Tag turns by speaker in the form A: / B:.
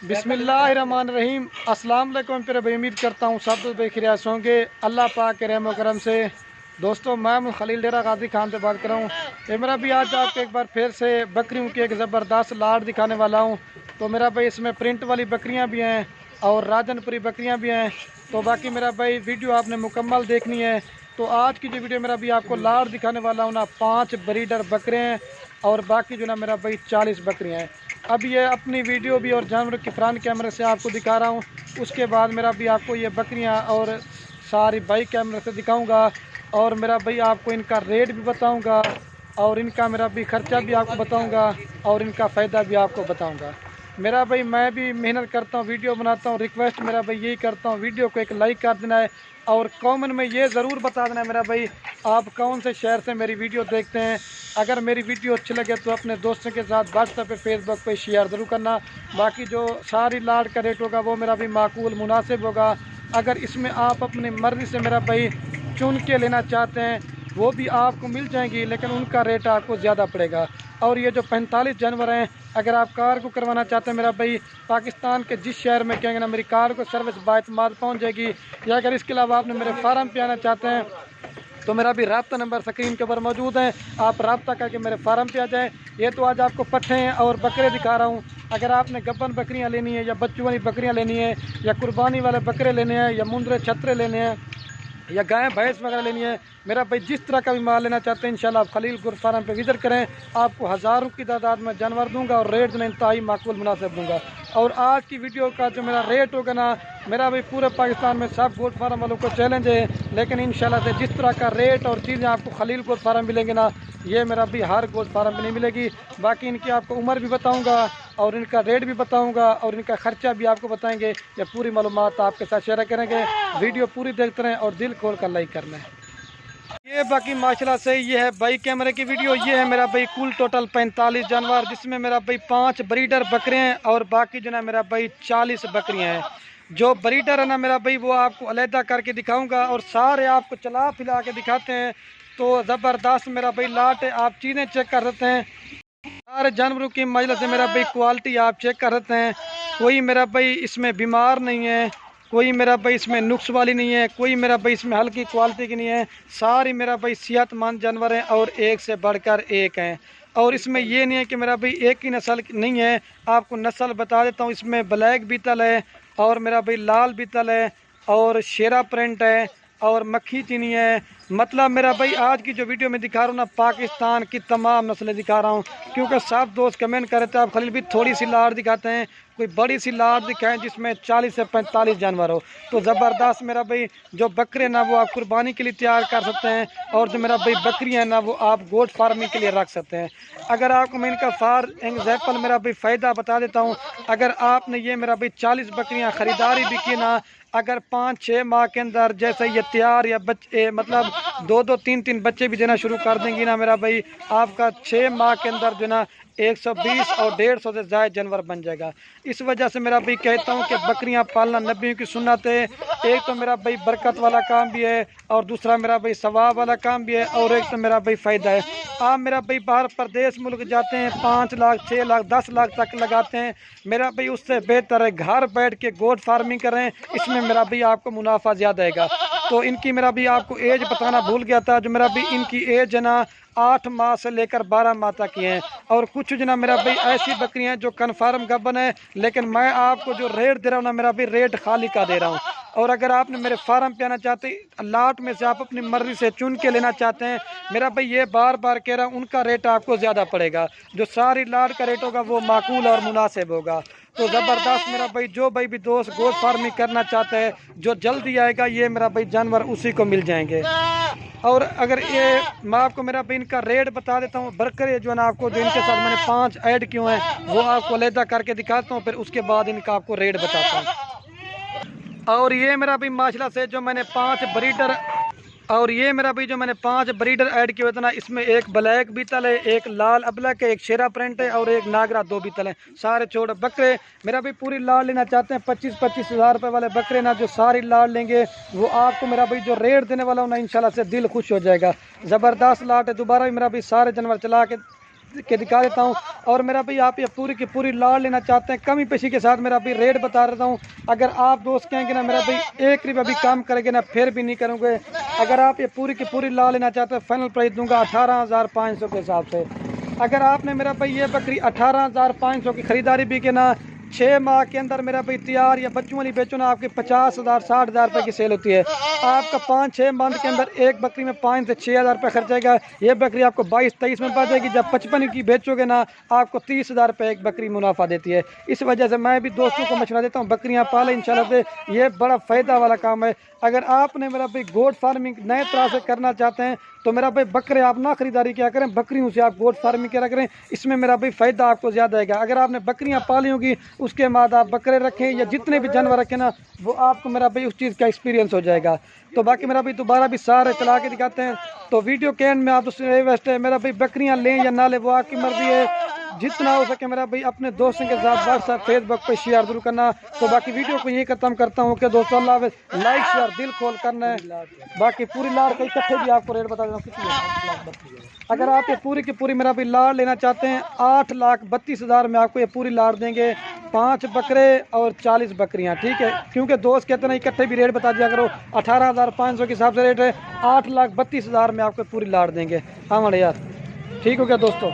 A: बिस्मिल्लाहिर्रहमानिर्रहीम। अस्सलाम वालेकुम। फिर भाई उम्मीद करता हूँ सब तो बेखियास होंगे अल्लाह पाक के रहम करम से। दोस्तों मैं खलील डेरा गाजी खान से बात कर रहा हूँ। ये मेरा भी आज आपको एक बार फिर से बकरियों की एक ज़बरदस्त लाट दिखाने वाला हूँ। तो मेरा भाई इसमें प्रिंट वाली बकरियाँ भी हैं और राजनपुरी बकरियाँ भी हैं। तो बाकी मेरा भाई वीडियो आपने मुकम्मल देखनी है। तो आज की जो वीडियो मेरा भी आपको लाट दिखाने वाला हूँ ना, 5 ब्रीडर बकरे हैं और बाकी जो ना मेरा भाई 40 बकरियाँ हैं। अब ये अपनी वीडियो भी और जानवरों की फ्रंट कैमरे से आपको दिखा रहा हूँ। उसके बाद मेरा भी आपको ये बकरियाँ और सारी बाइक कैमरे से दिखाऊंगा और मेरा भाई आपको इनका रेट भी बताऊंगा और इनका मेरा भी ख़र्चा भी आपको बताऊंगा और इनका फ़ायदा भी आपको बताऊंगा। मेरा भाई मैं भी मेहनत करता हूँ, वीडियो बनाता हूँ। रिक्वेस्ट मेरा भाई यही करता हूँ, वीडियो को एक लाइक कर देना है और कमेंट में ये ज़रूर बता देना है मेरा भाई आप कौन से शहर से मेरी वीडियो देखते हैं। अगर मेरी वीडियो अच्छी लगे तो अपने दोस्तों के साथ व्हाट्सएप पे फेसबुक पे शेयर ज़रूर करना। बाकी जो सारी लाट का रेट होगा वो मेरा भी माकूल मुनासिब होगा। अगर इसमें आप अपनी मर्ज़ी से मेरा भाई चुन के लेना चाहते हैं वो भी आपको मिल जाएंगी, लेकिन उनका रेट आपको ज़्यादा पड़ेगा। और ये जो 45 जानवर हैं, अगर आप कार को करवाना चाहते हैं मेरा भाई पाकिस्तान के जिस शहर में कहेंगे ना मेरी कार को सर्विस बाएतमाद पहुंच जाएगी। या अगर इसके अलावा आपने मेरे फार्म पे आना चाहते हैं तो मेरा भी रब्ता नंबर स्क्रीन के ऊपर मौजूद है, आप रब्ता करके मेरे फार्म पे आ जाएँ। ये तो आज आपको पट्ठे हैं और बकरे दिखा रहा हूँ। अगर आपने गब्बन बकरियाँ लेनी है या बच्चों वाली बकरियाँ लेनी है या कुर्बानी वाले बकरे लेने हैं या मुंदरे छतरे लेने हैं या गाय भैंस वगैरह लेनी है, मेरा भाई जिस तरह का भी माल लेना चाहते हैं इंशाल्लाह आप खलील गुर फार्म पे विजिट करें। आपको हज़ारों की तादाद में जानवर दूंगा और रेट जो इंतहाई माकूल मुनासिब दूंगा। और आज की वीडियो का जो मेरा रेट होगा ना, मेरा भाई पूरे पाकिस्तान में सब गोट फार्म वालों को चैलेंज है, लेकिन इंशाल्लाह से जिस तरह का रेट और चीज़ें आपको खलील गोट फार्म मिलेंगे ना, ये मेरा भी हर गोट फार्म में नहीं मिलेगी। बाकी इनकी आपको उम्र भी बताऊँगा और इनका रेट भी बताऊंगा और इनका ख़र्चा भी आपको बताएंगे। ये पूरी मालूमात आपके साथ शेयर करेंगे। वीडियो पूरी देखते रहें और दिल खोल कर लाइक करना है। ये बाकी माशाल्लाह से ये है भाई कैमरे की वीडियो। ये है मेरा भाई कुल टोटल 45 जानवर, जिसमें मेरा भाई 5 ब्रीडर बकरे हैं और बाकी जो ना मेरा भाई 40 बकरियां हैं। जो ब्रीडर है ना मेरा भाई वो आपको अलहदा करके दिखाऊंगा और सारे आपको चला फिला के दिखाते हैं। तो ज़बरदस्त मेरा भाई लाट है, आप चीज़ें चेक कर सकते हैं। सारे जानवरों की मजल से मेरा भाई क्वालिटी आप चेक कर सकते हैं। कोई मेरा भाई इसमें बीमार नहीं है, कोई मेरा भाई इसमें नुक्स वाली नहीं है, कोई मेरा भाई इसमें हल्की क्वालिटी की नहीं है। सारी मेरा भाई सेहतमंद जानवर हैं और एक से बढ़कर एक हैं। और इसमें ये नहीं है कि मेरा भाई एक ही नस्ल नहीं है, आपको नस्ल बता देता हूँ। इसमें ब्लैक बीतल है और मेरा भाई लाल बीतल है और शेरा प्रिंट है और मक्खी चीनी है। मतलब मेरा भाई आज की जो वीडियो में दिखा रहा हूँ ना, पाकिस्तान की तमाम नस्लें दिखा रहा हूँ, क्योंकि सब दोस्त कमेंट कर रहे थे आप खलील भी थोड़ी सी लाट दिखाते हैं, कोई बड़ी सी लाट दिखाएं जिसमें 40 से 45 जानवर हो। तो ज़बरदस्त मेरा भाई जो बकरे ना वो आप कुर्बानी के लिए तैयार कर सकते हैं और जो मेरा भाई बकरियाँ ना वो आप गोट फार्मिंग के लिए रख सकते हैं। अगर आपको मैं इनका फॉर एग्जाम्पल मेरा भाई फ़ायदा बता देता हूँ। अगर आपने ये मेरा भाई 40 बकरियाँ ख़रीदारी भी की ना, अगर 5-6 माह के अंदर जैसे ये तैयार या बच्चे मतलब 2-2 3-3 बच्चे भी देना शुरू कर देंगी ना मेरा भाई, आपका 6 माह के अंदर जो ना 120 और 150 से ज़्यादा जानवर बन जाएगा। इस वजह से मेरा भाई कहता हूँ कि बकरियाँ पालना नबियों की सुन्नत है। एक तो मेरा भाई बरकत वाला काम भी है और दूसरा मेरा भाई सवाब वाला काम भी है और एक तो मेरा भाई फ़ायदा है। आप मेरा भाई बाहर प्रदेश मुल्क जाते हैं 5 लाख 6 लाख 10 लाख तक लगाते हैं, मेरा भाई उससे बेहतर है घर बैठ के गोट फार्मिंग करें, इसमें मेरा भाई आपको मुनाफा ज़्यादा आएगा। तो इनकी मेरा भी आपको एज बताना भूल गया था, जो मेरा भी इनकी एज है ना 8 माह से लेकर 12 माह तक की हैं। और कुछ जो ना मेरा भाई ऐसी बकरियां जो कन्फर्म गब्बन है, लेकिन मैं आपको जो रेट दे रहा हूँ ना मेरा भी रेट खाली का दे रहा हूँ। और अगर आपने मेरे फार्म पे आना चाहते लाट में से आप अपनी मर्जी से चुन के लेना चाहते हैं, मेरा भाई ये बार बार कह रहा हूँ उनका रेट आपको ज़्यादा पड़ेगा। जो सारी लाट का रेट होगा वो माकूल और मुनासिब होगा। तो ज़बरदस्त मेरा भाई जो भाई भी दोस्त गोट फार्मिंग करना चाहता है, जो जल्दी आएगा ये मेरा भाई जानवर उसी को मिल जाएंगे। और अगर ये मैं आपको मेरा भाई इनका रेट बता देता हूँ। बरकरे जो है ना आपको जो इनके साथ मैंने 5 ऐड किए हैं वो आपको अलहदा करके दिखाता हूँ, फिर उसके बाद इनका आपको रेट बताता हूँ। और ये मेरा भी माशाल्लाह से जो मैंने 5 ब्रीडर ऐड किए हुए थे ना, इसमें एक ब्लैक बीतल है, एक लाल अबलक है, एक शेरा प्रिंट है और एक नागरा 2 बीतल है। सारे छोटे बकरे मेरा भी पूरी लाड़ लेना चाहते हैं 25-25 हज़ार रुपये वाले बकरे ना, जो सारी लाड़ लेंगे वो आपको मेरा भाई जो रेट देने वाला हूँ ना इंशाल्लाह से दिल खुश हो जाएगा। ज़बरदस्त लाट है। दोबारा भी मेरा भी सारे जानवर चला के के दिखा देता हूँ। और मेरा भाई आप ये पूरी की पूरी लाड़ लेना चाहते हैं कमी पेशी के साथ, मेरा भाई रेट बता देता हूँ। अगर आप दोस्त कहेंगे ना मेरा भाई 1 रुपया भी कम करेंगे ना फिर भी नहीं करूँगे। अगर आप ये पूरी की पूरी लाड़ लेना चाहते हैं फाइनल प्राइस दूंगा 18,500 के हिसाब से। अगर आपने मेरा भाई ये बकरी 18,500 की ख़रीदारी भी के ना 6 माह के अंदर मेरा भाई तैयार या बच्चों वाली बेचो ना, आपकी 50,000 60,000 रुपये की सेल होती है। आपका 5-6 मंथ के अंदर एक बकरी में 5 से 6,000 रुपये खर्च आएगा। ये बकरी आपको 22-23 में पड़ जाएगी। जब 55 की बेचोगे ना आपको 30,000 रुपये एक बकरी मुनाफा देती है। इस वजह से मैं भी दोस्तों को मशवरा देता हूँ बकरियाँ पालें इंशाल्लाह से, ये बड़ा फ़ायदा वाला काम है। अगर आपने मेरा भाई गोट फार्मिंग नए तरह से करना चाहते हैं तो मेरा भाई बकरे आप ना ख़रीदारी क्या करें, बकरियों से आप गोट फार्मिंग क्या करें, इसमें मेरा भाई फ़ायदा आपको ज़्यादा आएगा। अगर आपने बकरियां पाली होगी उसके बाद आप बकरे रखें या जितने भी जानवर रखें ना, वो आपको मेरा भाई उस चीज़ का एक्सपीरियंस हो जाएगा। तो बाकी मेरा भाई दोबारा भी सारे चला के दिखाते हैं। तो वीडियो के एंड में आप उससे वेस्ट है मेरा भाई बकरियाँ लें या ना लें वो आपकी मर्ज़ी है। जितना हो सके मेरा भाई अपने दोस्तों के साथ व्हाट्सएप फेसबुक पे शेयर जरूर करना। तो बाकी वीडियो को यही खत्म करता हूँ कि दोस्तों अल्लाह हाफ़िज़, लाइक शेयर दिल खोल करना है। बाकी पूरी लाड़ का इकट्ठे भी आपको रेट बता देना कितनी है। अगर आप ये पूरी की पूरी मेरा भाई लाड़ लेना चाहते हैं 8,32,000 में आपको ये पूरी लाड़ देंगे। 5 बकरे और 40 बकरियाँ, ठीक है। क्योंकि दोस्त कहते हैं इकट्ठे भी रेट बता दिया करो, 18,500 के हिसाब से रेट है, 8,32,000 में आपको पूरी लाड़ देंगे। हाँ माड़े यार, ठीक हो गया दोस्तों।